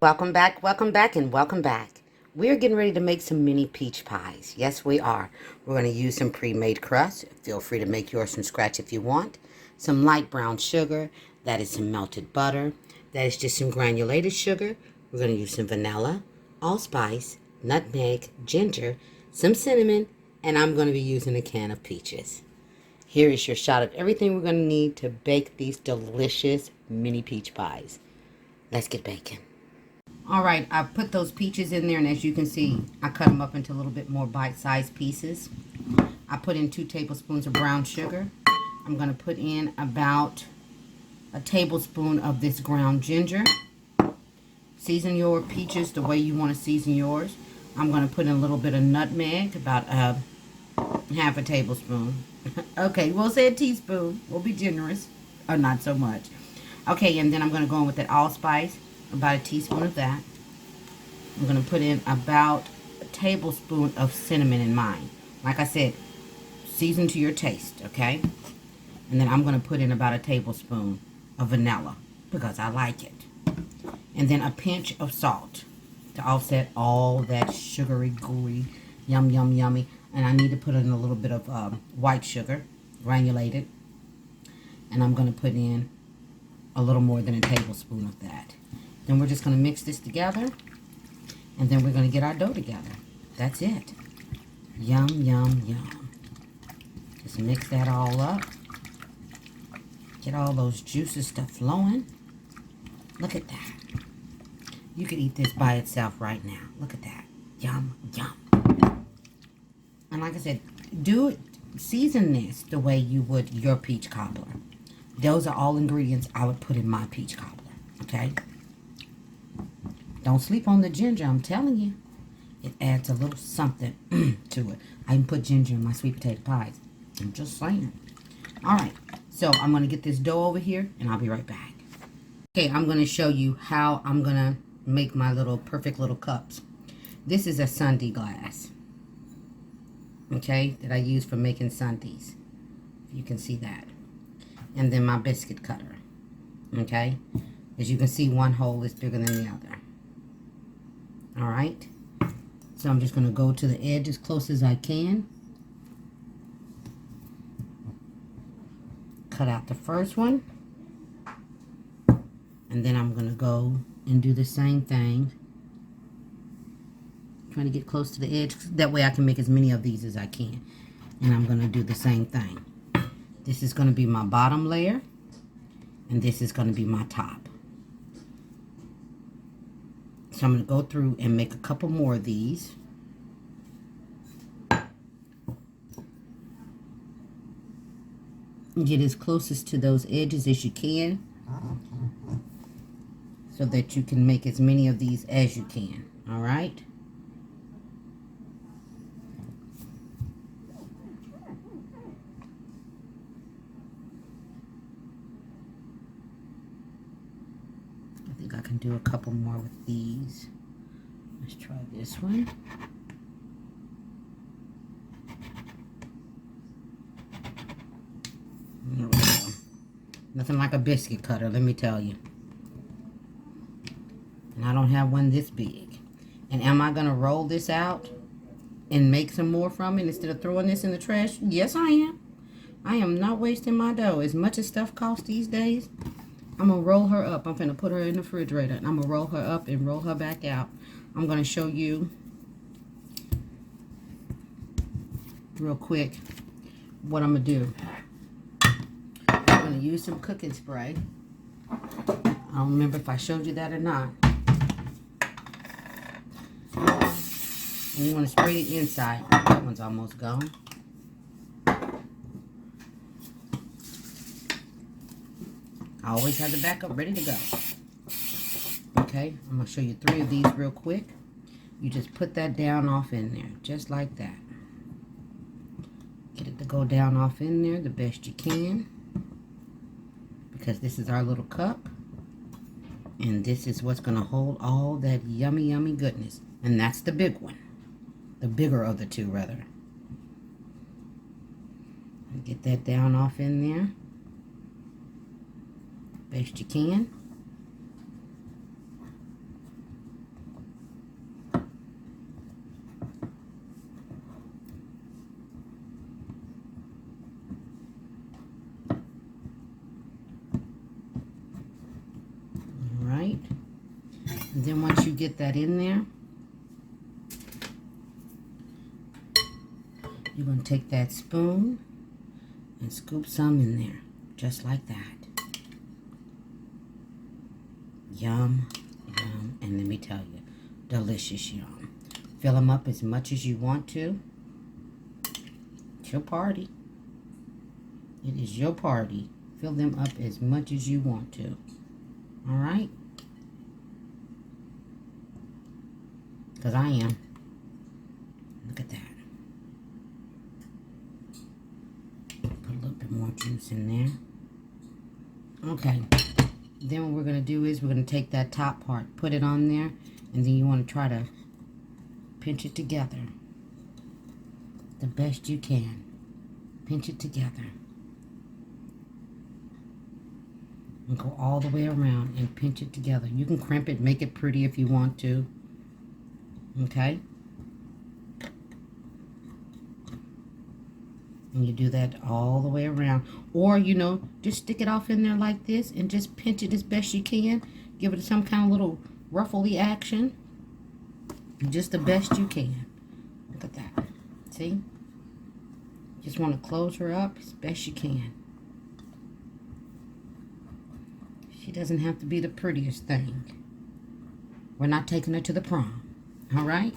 welcome back, and welcome back. We're getting ready to make some mini peach pies. Yes, we are. We're going to use some pre-made crust. Feel free to make yours from scratch if you want. Some light brown sugar. That is some melted butter. That is just some granulated sugar. We're going to use some vanilla, allspice, nutmeg, ginger, some cinnamon, and I'm going to be using a can of peaches. Here is your shot of everything we're going to need to bake these delicious mini peach pies. Let's get baking. All right, I put those peaches in there, and as you can see, I cut them up into a little bit more bite-sized pieces. I put in 2 tablespoons of brown sugar. I'm going to put in about a tablespoon of this ground ginger. Season your peaches the way you want to season yours. I'm going to put in a little bit of nutmeg, about half a tablespoon. Okay, we'll say a teaspoon. We'll be generous, or not so much. Okay, and then I'm going to go in with that allspice. About a teaspoon of that. I'm going to put in about a tablespoon of cinnamon in mine. Like I said, season to your taste, okay? And then I'm going to put in about a tablespoon of vanilla because I like it. And then a pinch of salt to offset all that sugary, gooey, yum, yum, yummy. And I need to put in a little bit of white sugar, granulated. And I'm going to put in a little more than a tablespoon of that. Then we're just going to mix this together, and then we're going to get our dough together. That's it. Yum, yum, yum. Just mix that all up. Get all those juices stuff flowing. Look at that. You could eat this by itself right now. Look at that. Yum, yum. And like I said, season this the way you would your peach cobbler. Those are all ingredients I would put in my peach cobbler, okay? Don't sleep on the ginger, I'm telling you. It adds a little something to it. I can put ginger in my sweet potato pies. I'm just saying. All right, so I'm going to get this dough over here, and I'll be right back. Okay, I'm going to show you how I'm going to make my little perfect little cups. This is a sundae glass, okay, that I use for making sundaes. You can see that. And then my biscuit cutter, okay. As you can see, one hole is bigger than the other. All right, so I'm just going to go to the edge as close as I can. Cut out the first one. And then I'm going to go and do the same thing. Trying to get close to the edge. That way I can make as many of these as I can. And I'm going to do the same thing. This is going to be my bottom layer. And this is going to be my top. So I'm going to go through and make a couple more of these. Get as closest to those edges as you can, so that you can make as many of these as you can. All right? I think I can do a couple more with these. Let's try this one. There we go. Nothing like a biscuit cutter, let me tell you. And I don't have one this big. And am I going to roll this out and make some more from it instead of throwing this in the trash? Yes, I am. I am not wasting my dough. As much as stuff costs these days, I'm going to roll her up. I'm going to put her in the refrigerator, and I'm going to roll her up and roll her back out. I'm going to show you real quick what I'm going to do. I'm going to use some cooking spray. I don't remember if I showed you that or not. And you want to spray the inside. That one's almost gone. I always have the backup ready to go. Okay, I'm going to show you 3 of these real quick. You just put that down off in there, just like that. Get it to go down off in there the best you can. Because this is our little cup. And this is what's going to hold all that yummy, yummy goodness. And that's the big one. The bigger of the two, rather. Get that down off in there. Best you can. get that in there, you're going to take that spoon and scoop some in there, just like that. Yum, yum, and let me tell you, delicious yum. Fill them up as much as you want to. It's your party. It is your party. Fill them up as much as you want to. All right? Because I am. Look at that. Put a little bit more juice in there. Okay. Then what we're going to do is we're going to take that top part, put it on there, and then you want to try to pinch it together the best you can. Pinch it together. And go all the way around and pinch it together. You can crimp it, make it pretty if you want to. Okay? And you do that all the way around. Or, you know, just stick it off in there like this and just pinch it as best you can. Give it some kind of little ruffly action. Just the best you can. Look at that. See? Just want to close her up as best you can. She doesn't have to be the prettiest thing. We're not taking her to the prom. All right?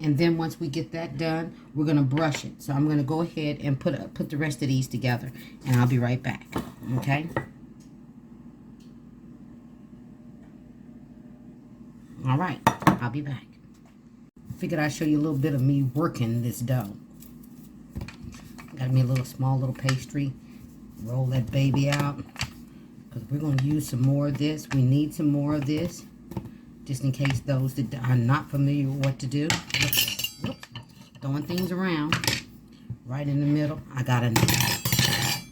And then once we get that done, we're going to brush it. So I'm going to go ahead and put the rest of these together. And I'll be right back. Okay? All right. I'll be back. Figured I'd show you a little bit of me working this dough. Got me a small little pastry. Roll that baby out. Because we're going to use some more of this. We need some more of this. Just in case those that are not familiar with what to do. Whoops. Throwing things around. Right in the middle. I got enough.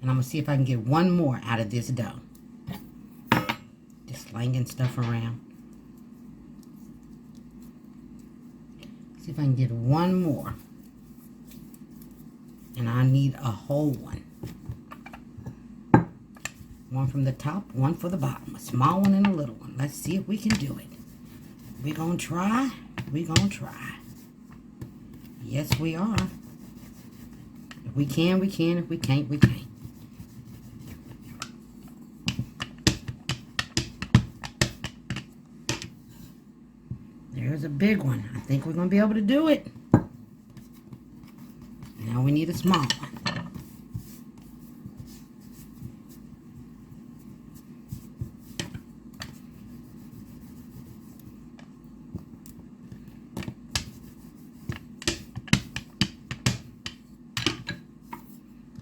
And I'm going to see if I can get one more out of this dough. Just slanging stuff around. See if I can get one more. And I need a whole one. One from the top, one for the bottom. A small one and a little one. Let's see if we can do it. We're going to try. We're going to try. Yes, we are. If we can, we can. If we can't, we can't. There's a big one. I think we're going to be able to do it. Now we need a small one.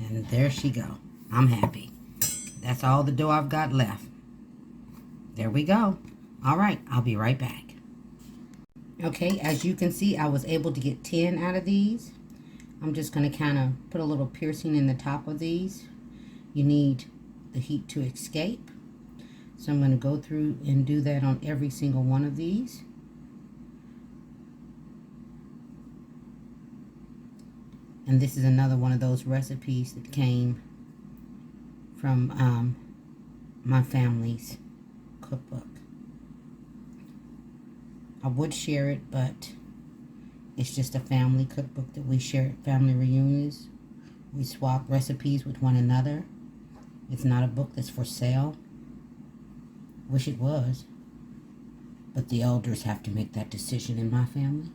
And there she go. I'm happy. That's all the dough I've got left. There we go. All right, I'll be right back. Okay, as you can see, I was able to get 10 out of these. I'm just going to kind of put a little piercing in the top of these. You need the heat to escape. So I'm going to go through and do that on every single one of these. And this is another one of those recipes that came from my family's cookbook. I would share it, but it's just a family cookbook that we share at family reunions. We swap recipes with one another. It's not a book that's for sale. Wish it was. But the elders have to make that decision in my family.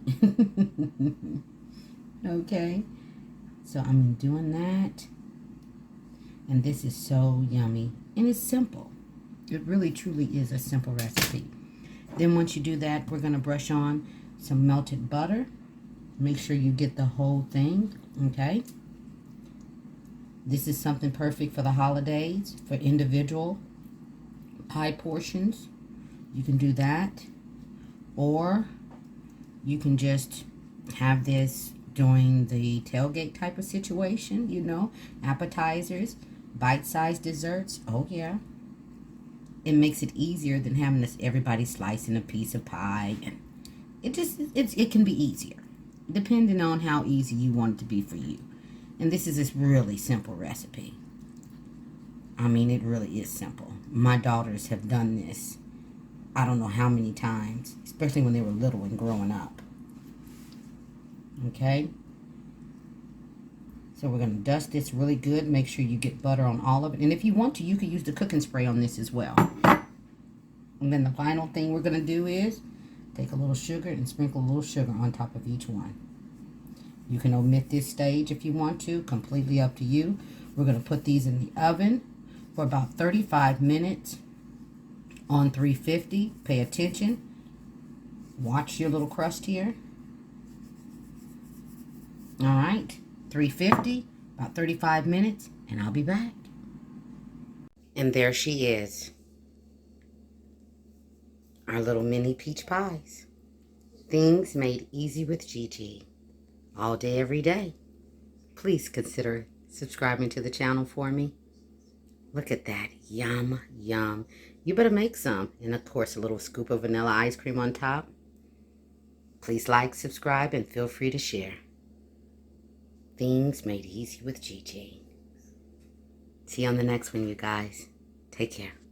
Okay. So I'm doing that. And this is so yummy. And it's simple. It really truly is a simple recipe. Then once you do that, we're going to brush on some melted butter. Make sure you get the whole thing, okay? This is something perfect for the holidays, for individual pie portions. You can do that. Or you can just have this during the tailgate type of situation, you know, appetizers, bite-sized desserts. Oh, yeah. It makes it easier than having this everybody slicing a piece of pie. And it can be easier, depending on how easy you want it to be for you. And this is this really simple recipe. I mean, it really is simple. My daughters have done this I don't know how many times, especially when they were little and growing up. Okay? So we're going to dust this really good. Make sure you get butter on all of it. And if you want to, you could use the cooking spray on this as well. And then the final thing we're going to do is take a little sugar and sprinkle a little sugar on top of each one. You can omit this stage if you want to. Completely up to you. We're going to put these in the oven for about 35 minutes on 350. Pay attention. Watch your little crust here. All right. 350, about 35 minutes, and I'll be back. And there she is. Our little mini peach pies. Things made easy with Gigi. All day, every day. Please consider subscribing to the channel for me. Look at that. Yum, yum. You better make some. And of course, a little scoop of vanilla ice cream on top. Please like, subscribe, and feel free to share. Things made easy with Gigi. See you on the next one, you guys. Take care.